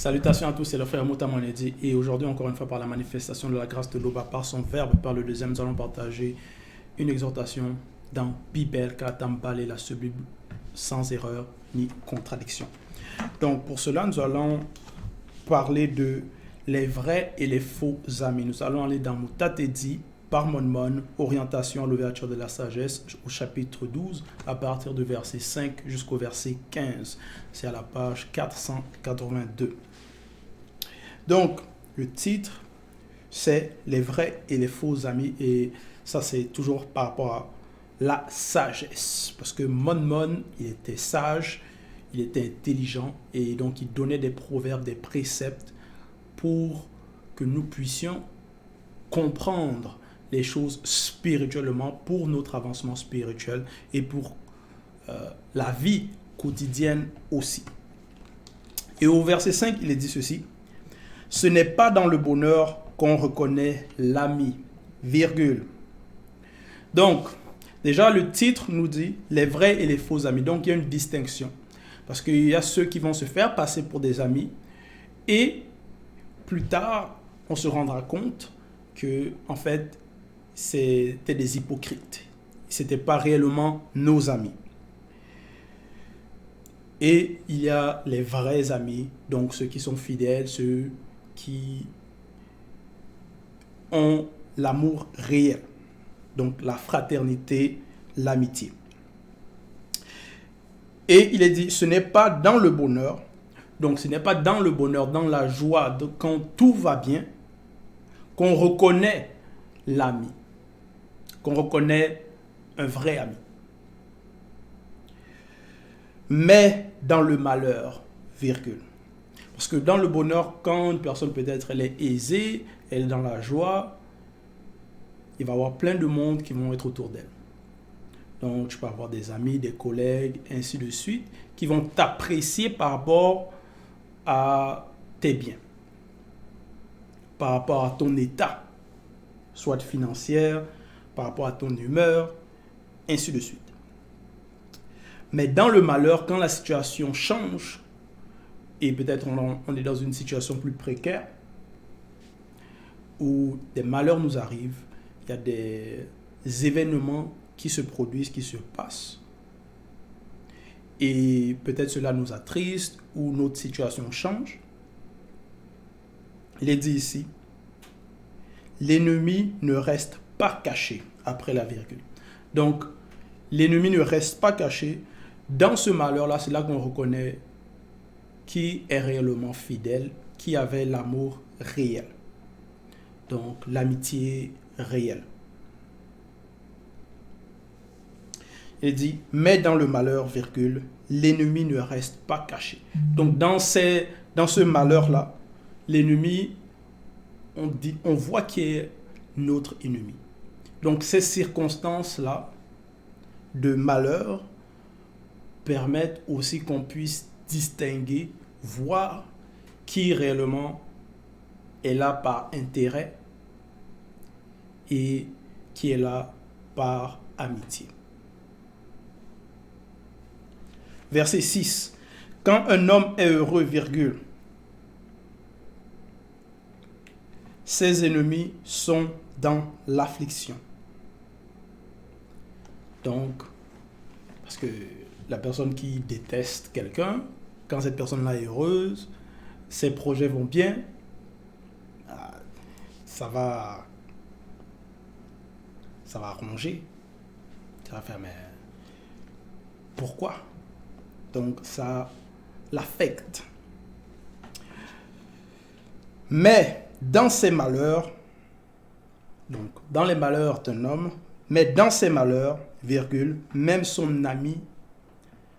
Salutations à tous, c'est le frère Mouta Manedi et aujourd'hui encore une fois par la manifestation de la grâce de l'Oba, par son verbe, par le deuxième, nous allons partager une exhortation dans Bibel Katambale, la Bible sans erreur ni contradiction. Donc pour cela, nous allons parler de les vrais et les faux amis. Nous allons aller dans Moutatedi par Monmon, orientation à l'ouverture de la sagesse au chapitre 12 à partir du verset 5 jusqu'au verset 15. C'est à la page 482. Donc, le titre, c'est les vrais et les faux amis. Et ça, c'est toujours par rapport à la sagesse. Parce que Monmon, il était sage, il était intelligent et donc il donnait des proverbes, des préceptes pour que nous puissions comprendre les choses spirituellement pour notre avancement spirituel et pour la vie quotidienne aussi. Et au verset 5, il est dit ceci. Ce n'est pas dans le bonheur qu'on reconnaît l'ami, virgule. Donc, déjà le titre nous dit les vrais et les faux amis. Donc, il y a une distinction. Parce qu'il y a ceux qui vont se faire passer pour des amis et plus tard, on se rendra compte que, en fait, c'était des hypocrites. Ce n'étaient pas réellement nos amis. Et il y a les vrais amis, donc ceux qui sont fidèles, ceux qui ont l'amour réel. Donc la fraternité, l'amitié. Et il est dit, ce n'est pas dans le bonheur, donc ce n'est pas dans le bonheur, dans la joie, quand tout va bien, qu'on reconnaît l'ami, qu'on reconnaît un vrai ami. Mais dans le malheur, virgule. Parce que dans le bonheur, quand une personne peut-être elle est aisée, elle est dans la joie, il va y avoir plein de monde qui vont être autour d'elle. Donc tu peux avoir des amis, des collègues, ainsi de suite, qui vont t'apprécier par rapport à tes biens, par rapport à ton état, soit financière, par rapport à ton humeur, ainsi de suite. Mais dans le malheur, quand la situation change, et peut-être on est dans une situation plus précaire, où des malheurs nous arrivent, il y a des événements qui se produisent, qui se passent, et peut-être cela nous attriste, ou notre situation change. Il est dit ici, l'ennemi ne reste pas caché après la virgule. Donc, l'ennemi ne reste pas caché. Dans ce malheur-là, c'est là qu'on reconnaît qui est réellement fidèle, qui avait l'amour réel. Donc, l'amitié réelle. Il dit, mais dans le malheur, virgule, l'ennemi ne reste pas caché. Donc, dans ce malheur-là, l'ennemi, on voit qui est notre ennemi. Donc, ces circonstances-là de malheur permettent aussi qu'on puisse distinguer, voir qui réellement est là par intérêt et qui est là par amitié. Verset 6. Quand un homme est heureux, virgule, ses ennemis sont dans l'affliction. Donc, parce que la personne qui déteste quelqu'un, quand cette personne-là est heureuse, ses projets vont bien, ça va ronger. Ça va faire, mais pourquoi? Donc, ça l'affecte. Mais dans ses malheurs, donc dans les malheurs d'un homme, mais dans ses malheurs, virgule, même son ami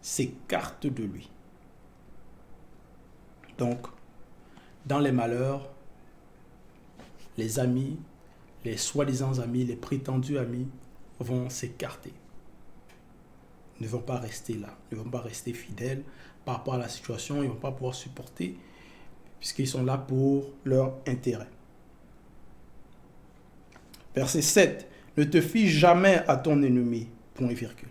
s'écarte de lui. Donc, dans les malheurs, les amis, les soi-disant amis, les prétendus amis vont s'écarter. Ils ne vont pas rester là, ils ne vont pas rester fidèles par rapport à la situation, ils ne vont pas pouvoir supporter puisqu'ils sont là pour leur intérêt. Verset 7. Ne te fie jamais à ton ennemi, point et virgule.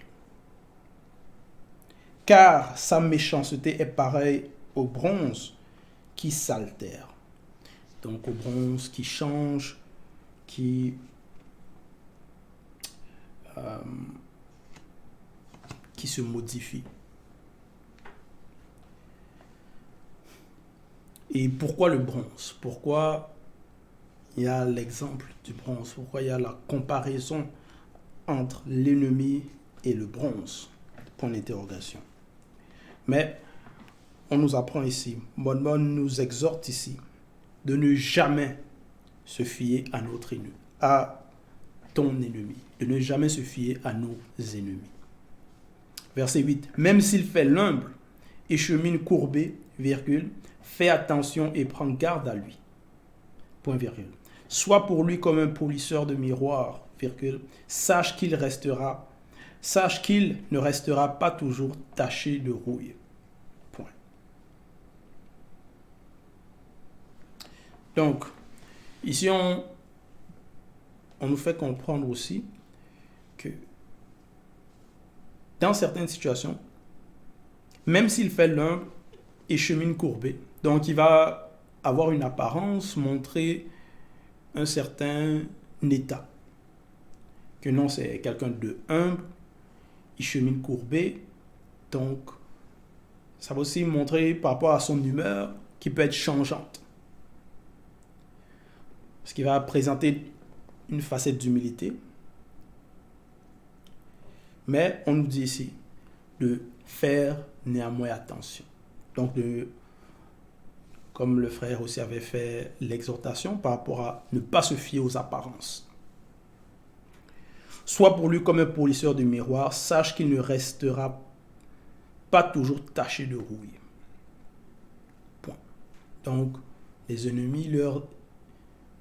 Car sa méchanceté est pareille au bronze qui s'altère. Donc au bronze qui change, qui se modifie. Et pourquoi le bronze? Pourquoi il y a l'exemple du bronze? Pourquoi il y a la comparaison entre l'ennemi et le bronze? Point d'interrogation. Mais on nous apprend ici, Mon nous exhorte ici de ne jamais se fier à notre ennemi, à ton ennemi, de ne jamais se fier à nos ennemis. Verset 8. Même s'il fait l'humble et chemine courbé, virgule, fais attention et prends garde à lui. Point virgule. Sois pour lui comme un polisseur de miroir, virgule. Sache qu'il ne restera pas toujours taché de rouille. Point. Donc, ici on nous fait comprendre aussi que dans certaines situations, même s'il fait l'humble et chemine courbé, donc il va avoir une apparence, montrer un certain état. Que non, c'est quelqu'un de humble, il chemine courbé, donc ça va aussi montrer par rapport à son humeur qui peut être changeante. Parce qu'il va présenter une facette d'humilité. Mais on nous dit ici de faire néanmoins attention. Donc, comme le frère aussi avait fait l'exhortation par rapport à ne pas se fier aux apparences. Sois pour lui comme un polisseur de miroir, sache qu'il ne restera pas toujours taché de rouille. Point. Donc, les ennemis,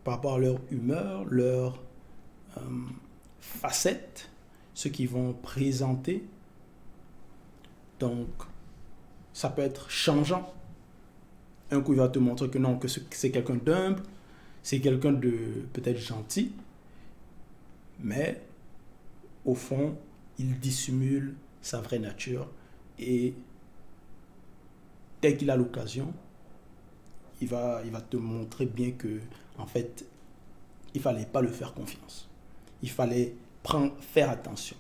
par rapport à leur humeur, leur facette, ce qu'ils vont présenter. Donc, ça peut être changeant. Un coup, il va te montrer que non, que c'est quelqu'un d'humble, c'est quelqu'un de peut-être gentil, mais au fond, il dissimule sa vraie nature et dès qu'il a l'occasion, il va te montrer bien que, en fait, il ne fallait pas le faire confiance. Il fallait faire attention.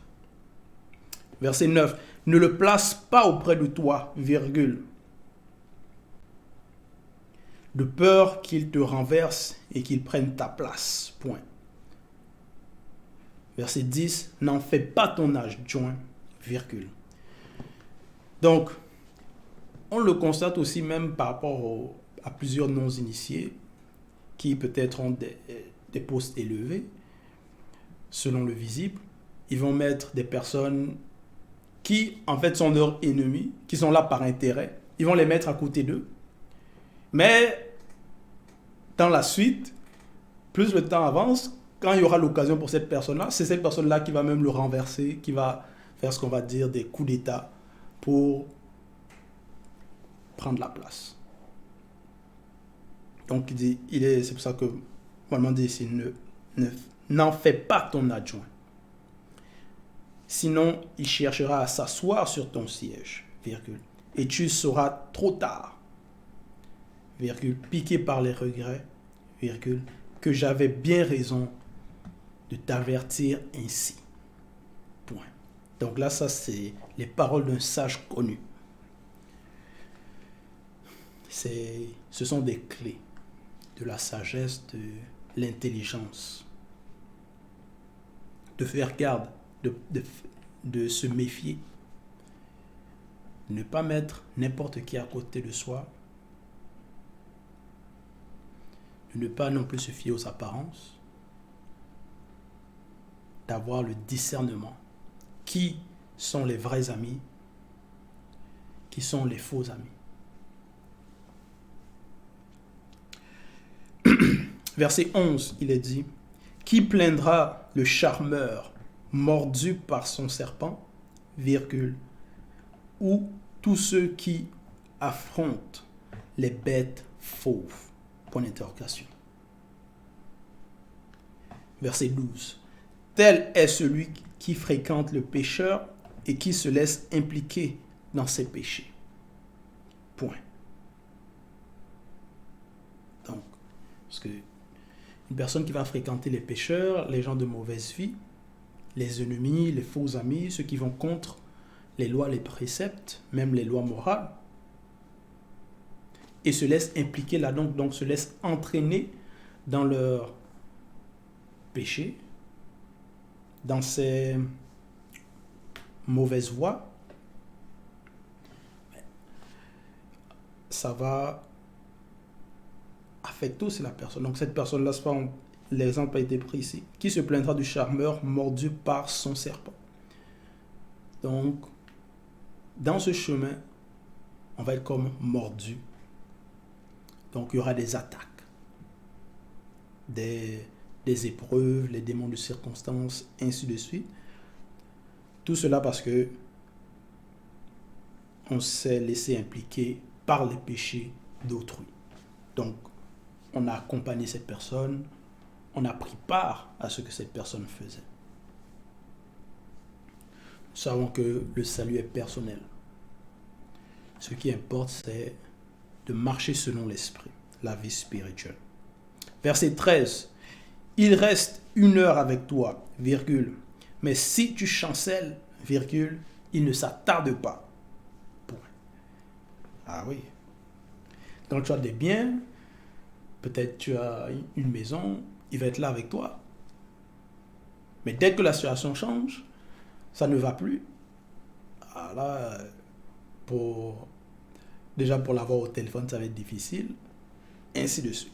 Verset 9. Ne le place pas auprès de toi, virgule, de peur qu'il te renverse et qu'il prenne ta place. Point. Verset 10. N'en fais pas ton adjoint, virgule. Donc, on le constate aussi même par rapport à plusieurs non-initiés qui peut-être ont des postes élevés, selon le visible. Ils vont mettre des personnes qui, en fait, sont leurs ennemis, qui sont là par intérêt. Ils vont les mettre à côté d'eux. Mais, dans la suite, plus le temps avance, quand il y aura l'occasion pour cette personne-là, c'est cette personne-là qui va même le renverser, qui va faire ce qu'on va dire des coups d'État pour prendre la place. Donc, c'est pour ça que, normalement, dit ici, n'en fais pas ton adjoint. Sinon, il cherchera à s'asseoir sur ton siège, virgule, et tu seras trop tard, virgule, piqué par les regrets, virgule, que j'avais bien raison de t'avertir ainsi. Point. Donc là, ça, c'est les paroles d'un sage connu. Ce sont des clés de la sagesse, de l'intelligence. De faire garde, de se méfier. Ne pas mettre n'importe qui à côté de soi. De ne pas non plus se fier aux apparences. D'avoir le discernement. Qui sont les vrais amis? Qui sont les faux amis? Verset 11, il est dit, « Qui plaindra le charmeur mordu par son serpent, virgule, ou tous ceux qui affrontent les bêtes fauves. » Point d'interrogation. Verset 12. « Tel est celui qui fréquente le pécheur et qui se laisse impliquer dans ses péchés. » Point. Parce que une personne qui va fréquenter les pécheurs, les gens de mauvaise vie, les ennemis, les faux amis, ceux qui vont contre les lois, les préceptes, même les lois morales, et se laisse impliquer là, donc se laisse entraîner dans leur péché, dans ces mauvaises voies, ça va affecter aussi la personne. Donc cette personne-là, l'exemple a été pris ici, qui se plaindra du charmeur mordu par son serpent. Donc, dans ce chemin, on va être comme mordu. Donc, il y aura des attaques, des épreuves, les démons de circonstances, ainsi de suite. Tout cela parce que on s'est laissé impliquer par les péchés d'autrui. Donc, on a accompagné cette personne, on a pris part à ce que cette personne faisait. Nous savons que le salut est personnel. Ce qui importe, c'est de marcher selon l'esprit, la vie spirituelle. Verset 13. Il reste 1 heure avec toi, virgule. Mais si tu chancelles, virgule, il ne s'attarde pas. Point. Ah oui. Donc tu as des biens, peut-être tu as une maison, il va être là avec toi. Mais dès que la situation change, ça ne va plus. Ah là, déjà pour l'avoir au téléphone, ça va être difficile. Ainsi de suite.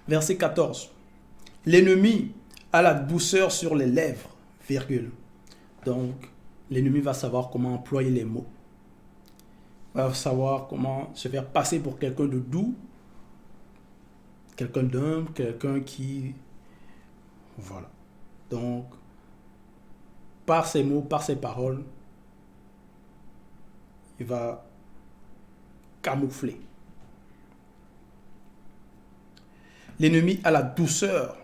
Verset 14. L'ennemi a la douceur sur les lèvres, virgule. Donc, l'ennemi va savoir comment employer les mots. Va savoir comment se faire passer pour quelqu'un de doux, quelqu'un d'humble, quelqu'un qui... Voilà. Donc, par ses mots, par ses paroles, il va camoufler. L'ennemi a la douceur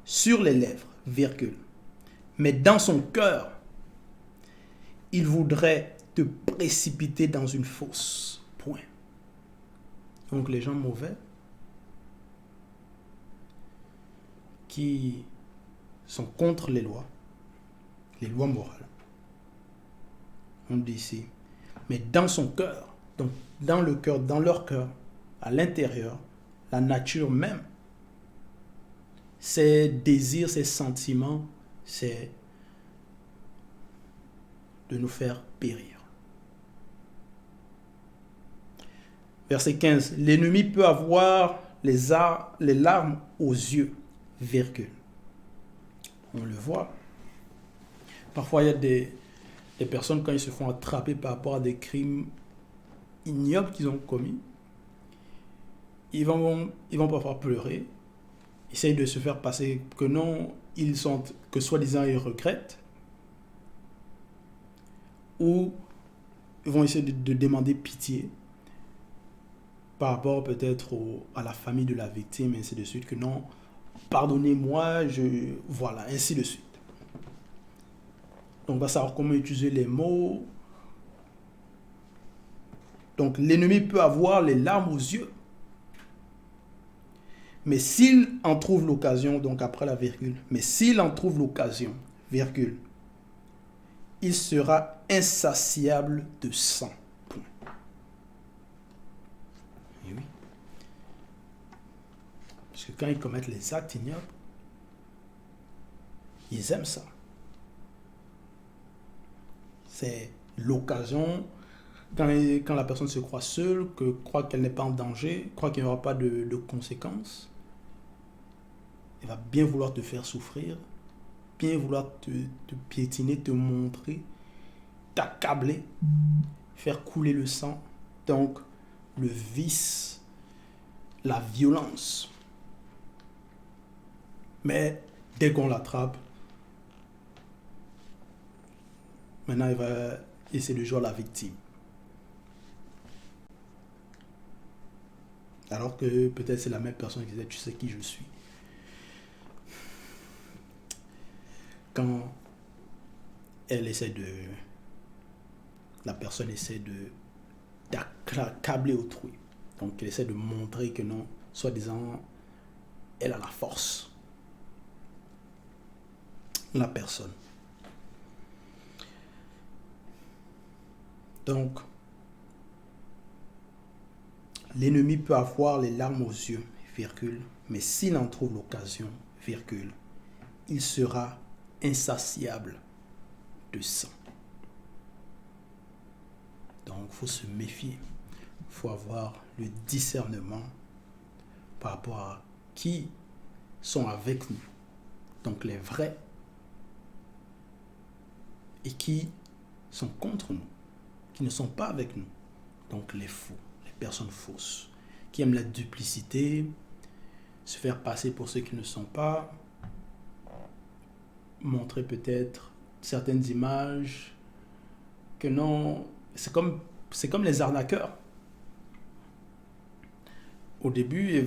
sur les lèvres, virgule. Mais dans son cœur, il voudrait te précipiter dans une fosse. Point. Donc les gens mauvais qui sont contre les lois morales. On dit ici, mais dans son cœur, donc dans le cœur, dans leur cœur, à l'intérieur, la nature même, ses désirs, ses sentiments, c'est de nous faire périr. Verset 15. L'ennemi peut avoir les larmes aux yeux, virgule. On le voit. Parfois, il y a des personnes, quand ils se font attraper par rapport à des crimes ignobles qu'ils ont commis, ils vont parfois pleurer, essayent de se faire passer que non, que soi-disant ils regrettent, ou ils vont essayer de demander pitié par rapport peut-être à la famille de la victime, ainsi de suite, que non, pardonnez-moi, voilà, ainsi de suite. Donc on va savoir comment utiliser les mots. Donc l'ennemi peut avoir les larmes aux yeux. Mais s'il en trouve l'occasion, donc après la virgule, mais s'il en trouve l'occasion, virgule, il sera insatiable de sang. Point. Et oui. Parce que quand ils commettent les actes ignobles, ils aiment ça. C'est l'occasion, quand la personne se croit seule, croit qu'elle n'est pas en danger, croit qu'il n'y aura pas de conséquences, elle va bien vouloir te faire souffrir, bien vouloir te piétiner, te montrer, t'accabler, faire couler le sang. Donc, le vice, la violence. Mais dès qu'on l'attrape, maintenant, il va essayer de jouer la victime. Alors que peut-être c'est la même personne qui disait, tu sais qui je suis. Quand elle essaie la personne essaie d'accabler autrui. Donc, elle essaie de montrer que non, soi-disant, elle a la force. La personne. Donc, l'ennemi peut avoir les larmes aux yeux, virgule, mais s'il en trouve l'occasion, virgule, il sera insatiable de sang. Donc, il faut se méfier. Il faut avoir le discernement par rapport à qui sont avec nous. Donc, les vrais et qui sont contre nous, qui ne sont pas avec nous. Donc, les faux, les personnes fausses, qui aiment la duplicité, se faire passer pour ceux qui ne sont pas, montrer peut-être certaines images que non, c'est comme les arnaqueurs. Au début,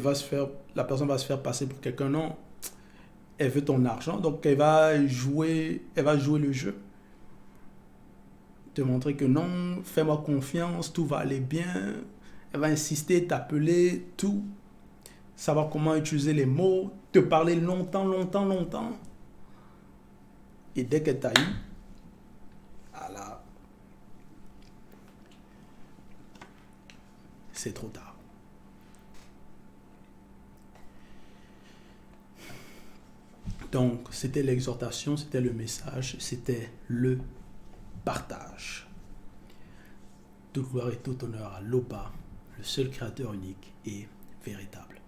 la personne va se faire passer pour quelqu'un, non, elle veut ton argent, donc elle va jouer le jeu. Te montrer que non, fais-moi confiance, tout va aller bien. Elle va insister, t'appeler, tout. Savoir comment utiliser les mots, te parler longtemps. Et dès qu'elle t'a eu, voilà, c'est trop tard. Donc, c'était l'exhortation, c'était le message, c'était le partage. Toute gloire et tout honneur à l'Oba, le seul créateur unique et véritable.